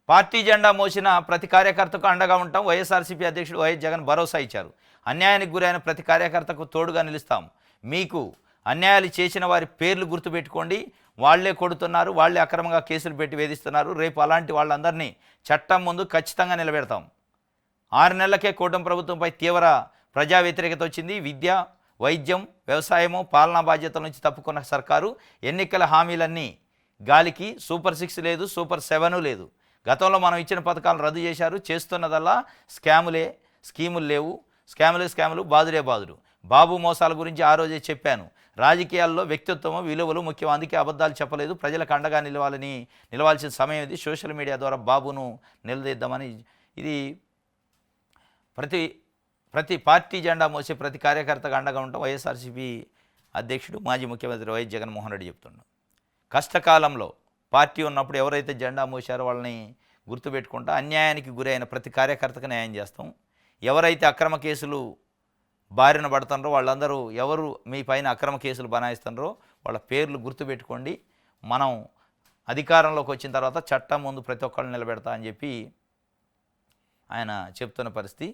Party జెండా మోసిన ప్రతి కార్యకర్తకు అండగా ఉంటాం. వైఎస్ఆర్సీపీ అధ్యక్షుడు వైఎస్ జగన్ భరోసా ఇచ్చారు. అన్యాయానికి గురైన ప్రతి కార్యకర్తకు తోడుగా నిలుస్తాం. మీకు అన్యాయాలు చేసిన వారి పేర్లు గుర్తుపెట్టుకోండి. వాళ్లే కొడుతున్నారు, వాళ్లే అక్రమంగా కేసులు పెట్టి వేధిస్తున్నారు. రేపు అలాంటి వాళ్ళందరినీ చట్టం ముందు ఖచ్చితంగా నిలబెడతాం. 6 నెలలకే కూటమి ప్రభుత్వంపై తీవ్ర ప్రజా వ్యతిరేకత వచ్చింది. విద్య, వైద్యం, వ్యవసాయము, పాలనా బాధ్యతల నుంచి తప్పుకున్న సర్కారు ఎన్నికల హామీలన్నీ గాలికి. సూపర్ 6 లేదు, సూపర్ 7 లేదు. గతంలో మనం ఇచ్చిన పథకాలను రద్దు చేశారు. చేస్తున్నదల్లా స్కాములే, స్కీములు లేవు. స్కాములు, బాదులే బాదులు. బాబు మోసాల గురించి ఆ రోజే చెప్పాను. రాజకీయాల్లో వ్యక్తిత్వం, విలువలు ముఖ్యం. అందుకే అబద్ధాలు చెప్పలేదు. ప్రజలకు అండగా నిలవాల్సిన సమయం ఇది. సోషల్ మీడియా ద్వారా బాబును నిలదీద్దామని ఇది ప్రతి పార్టీ జెండా మోసే ప్రతి కార్యకర్తకు అండగా ఉంటాం. వైఎస్ఆర్సీపీ అధ్యక్షుడు మాజీ ముఖ్యమంత్రి వైఎస్ జగన్మోహన్ రెడ్డి చెప్తున్నాడు. కష్టకాలంలో పార్టీ ఉన్నప్పుడు ఎవరైతే జెండా మోసారో వాళ్ళని గుర్తుపెట్టుకుంటా. అన్యాయానికి గురైన ప్రతి కార్యకర్తకు న్యాయం చేస్తాం. ఎవరైతే అక్రమ కేసులు బారిన పడుతున్నారో వాళ్ళందరూ ఎవరు మీ పైన అక్రమ కేసులు బనాయిస్తున్నారో వాళ్ళ పేర్లు గుర్తుపెట్టుకోండి. మనం అధికారంలోకి వచ్చిన తర్వాత చట్టం ముందు ప్రతి ఒక్కళ్ళు నిలబెడతా అని చెప్పి ఆయన చెప్తున్న పరిస్థితి.